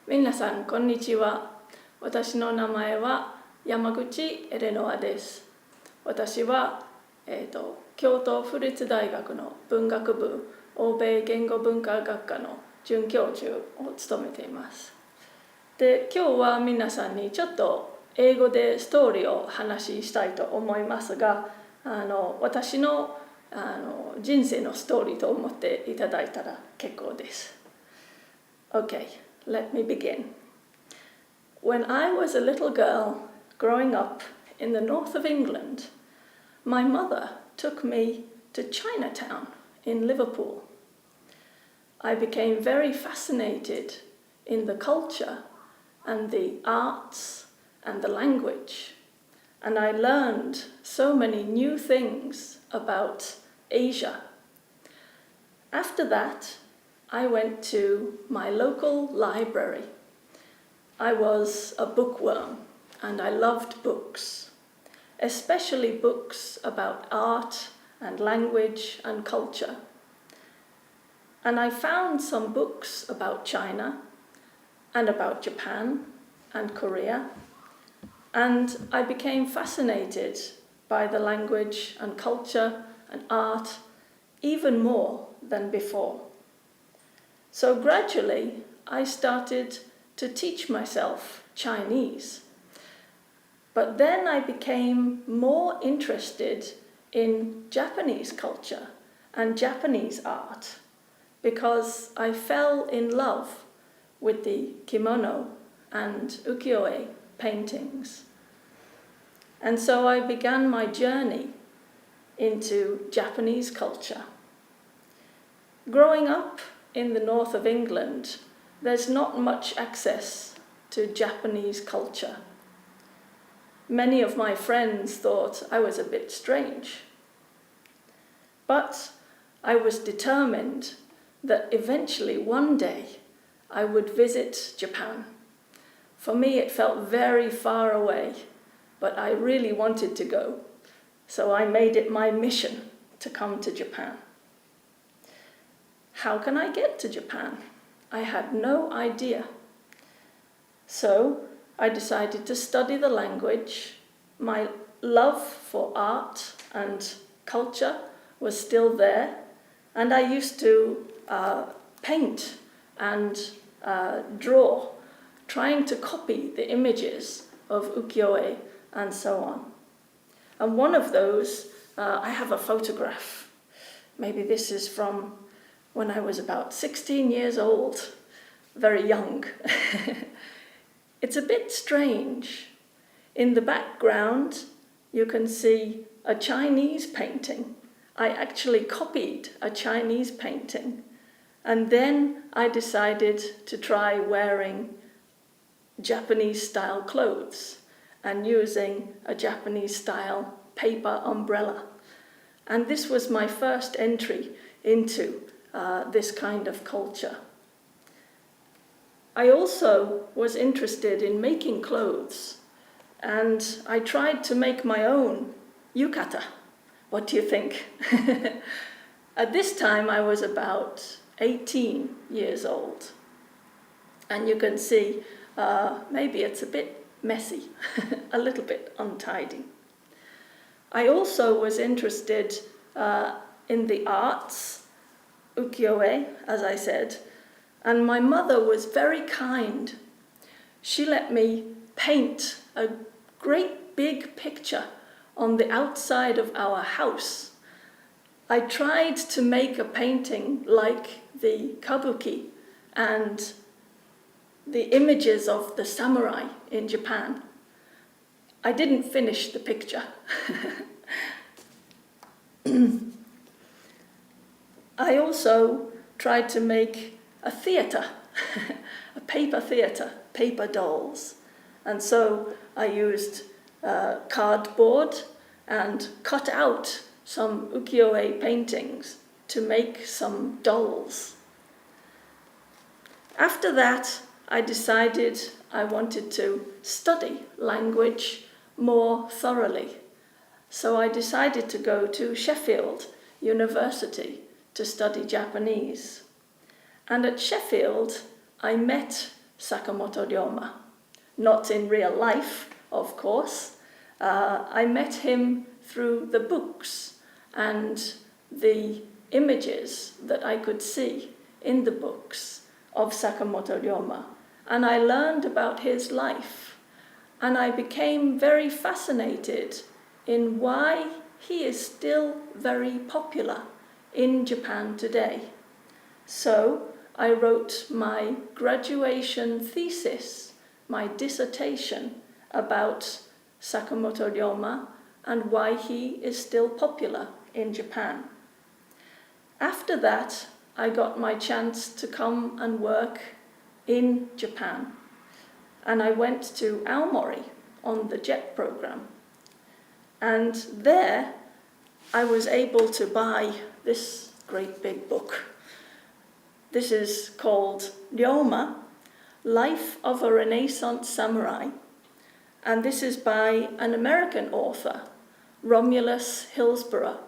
皆さん、こんにちは。私の名前は山口エレノアです。私は、京都府立大学の文学部欧米言語文化学科の准教授を務めています。で、今日は皆さんにちょっと英語でストーリーを話したいと思いますが、私の人生のストーリーと思っていただいたら結構です。Okay, let me begin. When I was a little girl growing up in the north of England, my mother took me to Chinatown in Liverpool. I became very fascinated in the culture and the arts and the language, and I learned so many new things about Asia. After that, I went to my local library. I was a bookworm and I loved books, especially books about art and language and culture. And I found some books about China and about Japan and Korea, and I became fascinated by the language and culture and art even more than before. So gradually, I started to teach myself Chinese. But then I became more interested in Japanese culture and Japanese art because I fell in love with the kimono and ukiyo-e paintings. And so I began my journey into Japanese culture. Growing up in the north of England, there's not much access to Japanese culture. Many of my friends thought I was a bit strange. But I was determined that eventually one day I would visit Japan. For me, it felt very far away, but I really wanted to go. So I made it my mission to come to Japan. How can I get to Japan? I had no idea. So I decided to study the language. My love for art and culture was still there, and I used to paint and draw, trying to copy the images of ukiyo-e and so on. And one of those, I have a photograph. Maybe this is from when I was about 16 years old, very young. It's a bit strange. In the background, you can see a Chinese painting. I actually copied a Chinese painting, and then I decided to try wearing Japanese-style clothes and using a Japanese-style paper umbrella. And this was my first entry into this kind of culture. I also was interested in making clothes, and I tried to make my own yukata. What do you think? At this time, I was about 18 years old. And you can see, maybe it's a bit messy, a little bit untidy. I also was interested in the arts, ukiyo-e, as I said, and my mother was very kind. She let me paint a great big picture on the outside of our house. I tried to make a painting like the kabuki and the images of the samurai in Japan. I didn't finish the picture. I also tried to make a theatre, a paper theatre, paper dolls. And so I used cardboard and cut out some ukiyo-e paintings to make some dolls. After that, I decided I wanted to study language more thoroughly. So I decided to go to Sheffield University to study Japanese. And at Sheffield, I met Sakamoto Ryoma. Not in real life, of course. I met him through the books and the images that I could see in the books of Sakamoto Ryoma. And I learned about his life. And I became very fascinated in why he is still very popular in Japan today. So I wrote my graduation thesis, my dissertation about Sakamoto Ryoma and why he is still popular in Japan. After that, I got my chance to come and work in Japan. And I went to Aomori on the JET program. And there I was able to buy this great big book. This is called Ryoma, Life of a Renaissance Samurai. And this is by an American author, Romulus Hillsborough.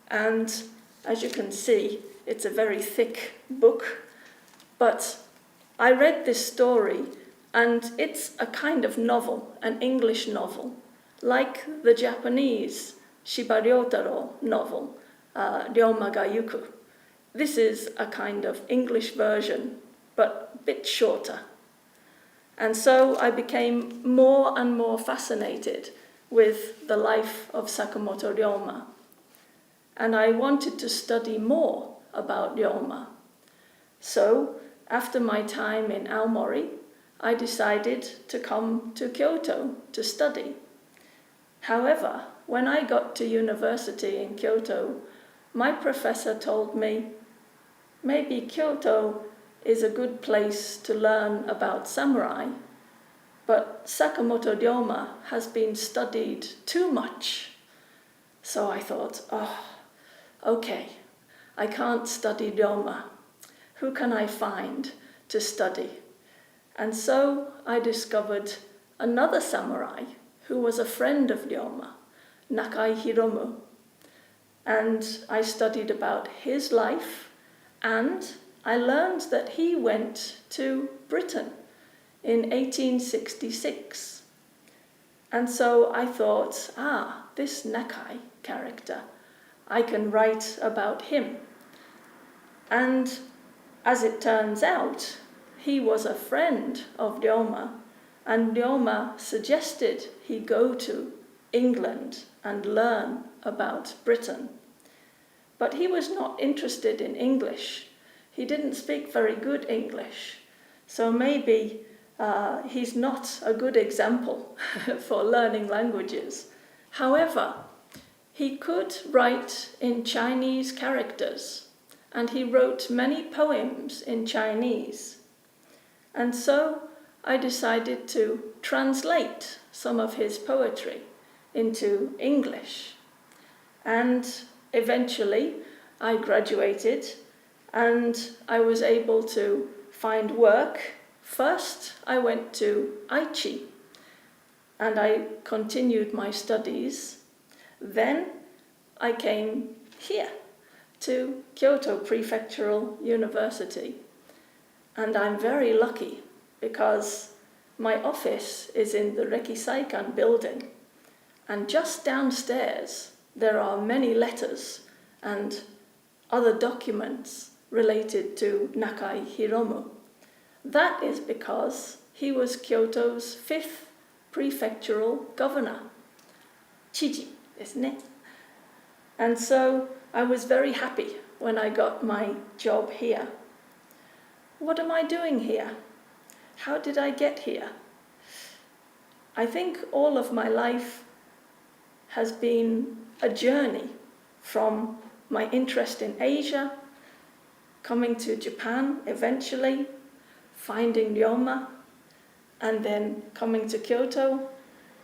And as you can see, it's a very thick book. But I read this story, and it's a kind of novel, an English novel, like the Japanese Shiba Ryotaro novel, Ryoma ga Yuku. This is a kind of English version, but a bit shorter. And so I became more and more fascinated with the life of Sakamoto Ryoma. And I wanted to study more about Ryoma. So after my time in Aomori, I decided to come to Kyoto to study. However, when I got to university in Kyoto, my professor told me, maybe Kyoto is a good place to learn about samurai, but Sakamoto Ryoma has been studied too much. So I thought, okay, I can't study Ryoma. Who can I find to study? And so I discovered another samurai who was a friend of Ryoma, Nakai Hiromu. And I studied about his life, and I learned that he went to Britain in 1866. And so I thought, this Nakai character, I can write about him. And as it turns out, he was a friend of Ryoma, and Ryoma suggested he go to England and learn about Britain. But he was not interested in English. He didn't speak very good English, so maybe he's not a good example for learning languages. However, he could write in Chinese characters, and he wrote many poems in Chinese. And so I decided to translate some of his poetry into English. And eventually I graduated, and I was able to find work. First I went to Aichi, and I continued my studies. Then I came here to Kyoto Prefectural University. And I'm very lucky because my office is in the Rekisaikan building. And just downstairs, there are many letters and other documents related to Nakai Hiromu. That is because he was Kyoto's 5th prefectural governor. Chiji desu ne. And so I was very happy when I got my job here. What am I doing here? How did I get here? I think all of my life has been a journey from my interest in Asia, coming to Japan eventually, finding Ryoma, and then coming to Kyoto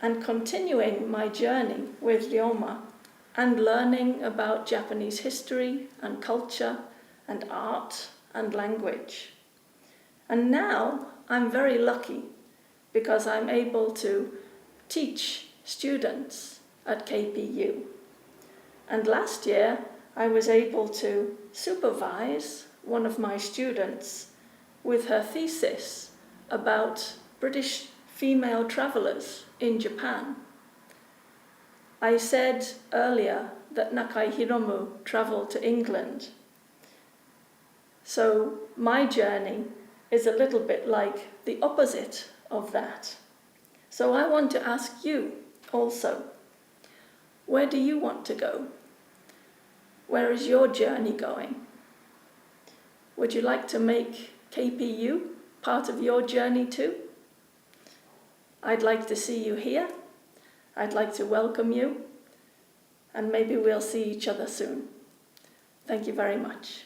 and continuing my journey with Ryoma and learning about Japanese history and culture and art and language. And now I'm very lucky because I'm able to teach students at KPU. And last year I was able to supervise one of my students with her thesis about British female travelers in Japan. I said earlier that Nakai Hiromu traveled to England. So my journey is a little bit like the opposite of that. So I want to ask you also, where do you want to go? Where is your journey going? Would you like to make KPU part of your journey too? I'd like to see you here. I'd like to welcome you. And maybe we'll see each other soon. Thank you very much.